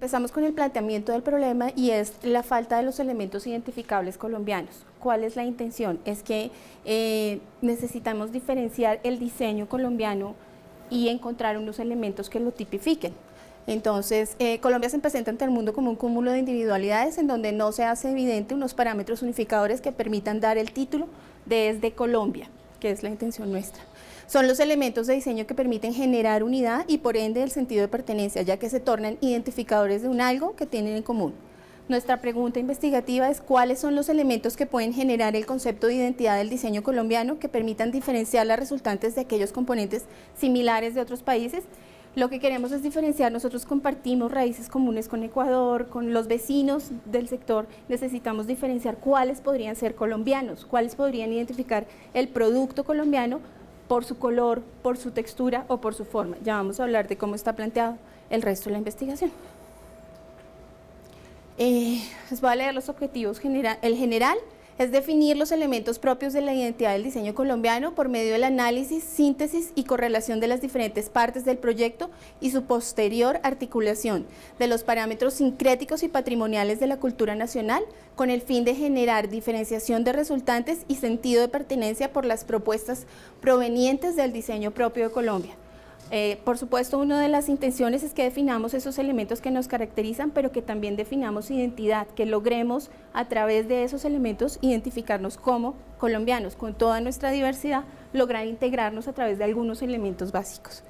empezamos con el planteamiento del problema y es la falta de los elementos identificables colombianos. ¿Cuál es la intención? Es que necesitamos diferenciar el diseño colombiano y encontrar unos elementos que lo tipifiquen. Entonces, Colombia se presenta ante el mundo como un cúmulo de individualidades en donde no se hace evidente unos parámetros unificadores que permitan dar el título de Es de Colombia, que es la intención nuestra. Son los elementos de diseño que permiten generar unidad y por ende el sentido de pertenencia, ya que se tornan identificadores de un algo que tienen en común. Nuestra pregunta investigativa es cuáles son los elementos que pueden generar el concepto de identidad del diseño colombiano que permitan diferenciar las resultantes de aquellos componentes similares de otros países. Lo que queremos es diferenciar, nosotros compartimos raíces comunes con Ecuador, con los vecinos del sector, necesitamos diferenciar cuáles podrían ser colombianos, cuáles podrían identificar el producto colombiano por su color, por su textura o por su forma. Ya vamos a hablar de cómo está planteado el resto de la investigación. Les voy a leer los objetivos. El general es definir los elementos propios de la identidad del diseño colombiano por medio del análisis, síntesis y correlación de las diferentes partes del proyecto y su posterior articulación de los parámetros sincréticos y patrimoniales de la cultura nacional con el fin de generar diferenciación de resultantes y sentido de pertenencia por las propuestas provenientes del diseño propio de Colombia. Por supuesto, una de las intenciones es que definamos esos elementos que nos caracterizan, pero que también definamos identidad, que logremos a través de esos elementos identificarnos como colombianos, con toda nuestra diversidad, lograr integrarnos a través de algunos elementos básicos.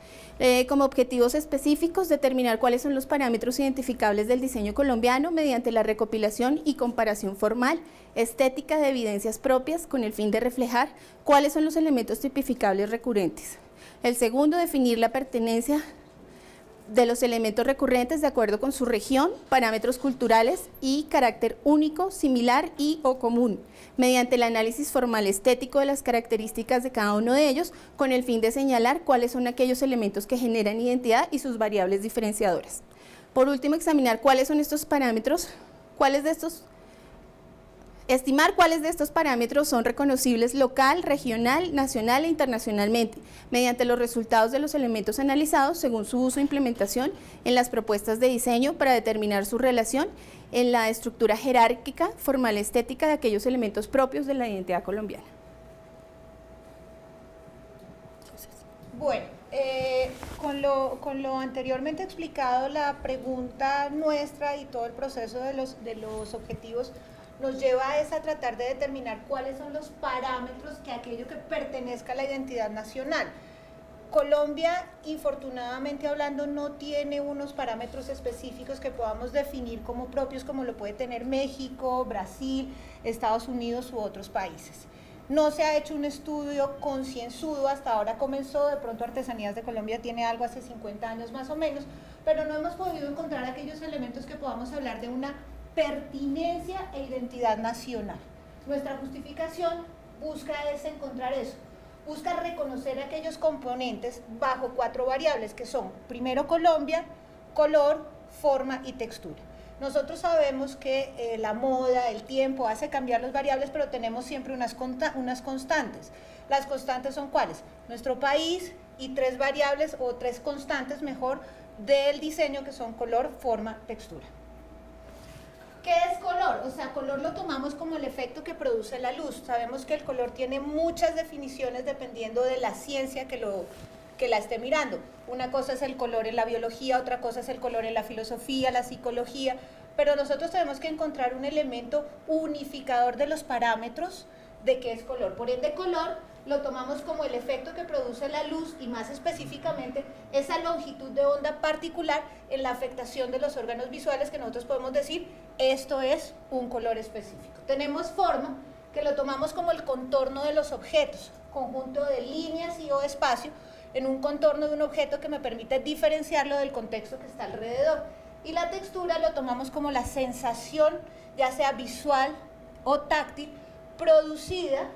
Como objetivos específicos, determinar cuáles son los parámetros identificables del diseño colombiano mediante la recopilación y comparación formal, estética de evidencias propias, con el fin de reflejar cuáles son los elementos tipificables recurrentes. El segundo, definir la pertenencia de los elementos recurrentes de acuerdo con su región, parámetros culturales y carácter único, similar y o común, mediante el análisis formal estético de las características de cada uno de ellos, con el fin de señalar cuáles son aquellos elementos que generan identidad y sus variables diferenciadoras. Por último, examinar cuáles son estos parámetros, estimar cuáles de estos parámetros son reconocibles local, regional, nacional e internacionalmente, mediante los resultados de los elementos analizados según su uso e implementación en las propuestas de diseño para determinar su relación en la estructura jerárquica, formal estética de aquellos elementos propios de la identidad colombiana. Bueno, con lo anteriormente explicado, la pregunta nuestra y todo el proceso de los objetivos nos lleva a tratar de determinar cuáles son los parámetros que aquello que pertenezca a la identidad nacional. Colombia, infortunadamente hablando, no tiene unos parámetros específicos que podamos definir como propios, como lo puede tener México, Brasil, Estados Unidos u otros países. No se ha hecho un estudio concienzudo, hasta ahora comenzó, de pronto Artesanías de Colombia tiene algo hace 50 años más o menos, pero no hemos podido encontrar aquellos elementos que podamos hablar de una pertinencia e identidad nacional. Nuestra justificación busca encontrar eso, busca reconocer aquellos componentes bajo 4 variables que son, primero Colombia, color, forma y textura. Nosotros sabemos que la moda, el tiempo hace cambiar las variables, pero tenemos siempre unas constantes. Las constantes son ¿cuáles? Nuestro país y 3 variables o 3 constantes mejor del diseño que son color, forma, textura. ¿Qué es color? O sea, color lo tomamos como el efecto que produce la luz. Sabemos que el color tiene muchas definiciones dependiendo de la ciencia que la esté mirando. Una cosa es el color en la biología, otra cosa es el color en la filosofía, la psicología, pero nosotros tenemos que encontrar un elemento unificador de los parámetros de qué es color. Por ende, color lo tomamos como el efecto que produce la luz y más específicamente esa longitud de onda particular en la afectación de los órganos visuales que nosotros podemos decir, esto es un color específico. Tenemos forma, que lo tomamos como el contorno de los objetos, conjunto de líneas y o espacio en un contorno de un objeto que me permite diferenciarlo del contexto que está alrededor. Y la textura lo tomamos como la sensación, ya sea visual o táctil, producida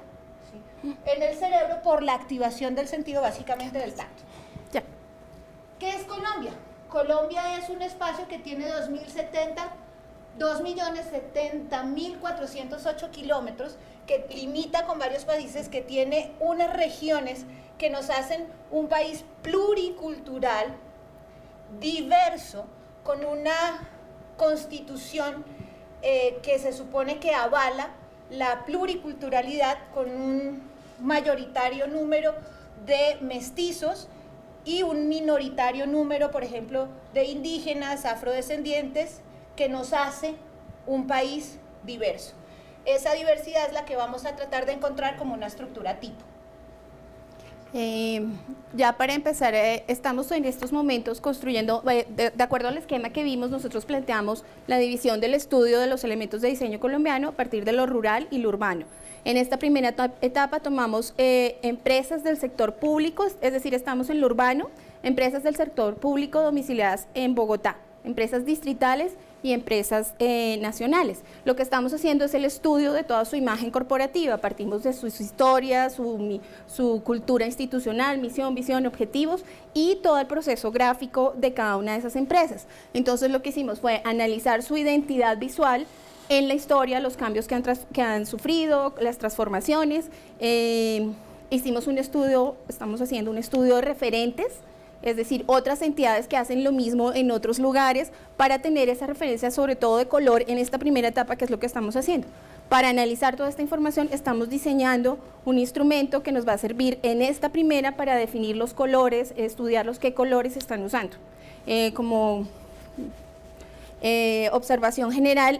en el cerebro por la activación del sentido básicamente del tacto. Ya. ¿Qué es Colombia? Colombia es un espacio que tiene 2.070.408 kilómetros, que limita con varios países, que tiene unas regiones que nos hacen un país pluricultural, diverso, con una constitución que se supone que avala la pluriculturalidad con un mayoritario número de mestizos y un minoritario número, por ejemplo, de indígenas, afrodescendientes, que nos hace un país diverso. Esa diversidad es la que vamos a tratar de encontrar como una estructura tipo. Ya para empezar, estamos en estos momentos construyendo, de acuerdo al esquema que vimos, nosotros planteamos la división del estudio de los elementos de diseño colombiano a partir de lo rural y lo urbano. En esta primera etapa tomamos empresas del sector público, es decir, estamos en lo urbano, empresas del sector público domiciliadas en Bogotá, empresas distritales y empresas nacionales. Lo que estamos haciendo es el estudio de toda su imagen corporativa, partimos de sus historias, su cultura institucional, misión, visión, objetivos y todo el proceso gráfico de cada una de esas empresas. Entonces lo que hicimos fue analizar su identidad visual en la historia, los cambios que han sufrido, las transformaciones. Hicimos un estudio, estamos haciendo un estudio de referentes, es decir, otras entidades que hacen lo mismo en otros lugares para tener esa referencia sobre todo de color en esta primera etapa, que es lo que estamos haciendo. Para analizar toda esta información estamos diseñando un instrumento que nos va a servir en esta primera para definir los colores, estudiar qué colores están usando. Como observación general,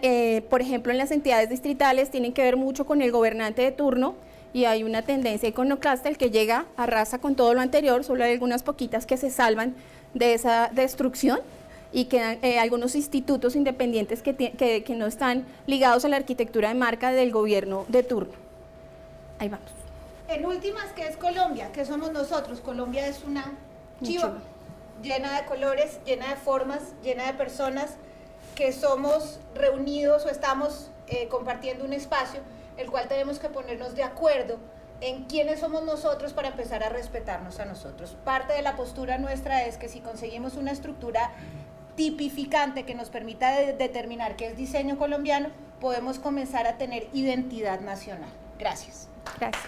por ejemplo en las entidades distritales tienen que ver mucho con el gobernante de turno, y hay una tendencia iconoclasta, el que llega, arrasa con todo lo anterior, solo hay algunas poquitas que se salvan de esa destrucción y quedan algunos institutos independientes que no están ligados a la arquitectura de marca del gobierno de turno. Ahí vamos. En últimas, ¿qué es Colombia? ¿Qué somos nosotros? Colombia es una chiva llena de colores, llena de formas, llena de personas que somos reunidos o estamos compartiendo un espacio el cual tenemos que ponernos de acuerdo en quiénes somos nosotros para empezar a respetarnos a nosotros. Parte de la postura nuestra es que si conseguimos una estructura tipificante que nos permita determinar qué es diseño colombiano, podemos comenzar a tener identidad nacional. Gracias. Gracias.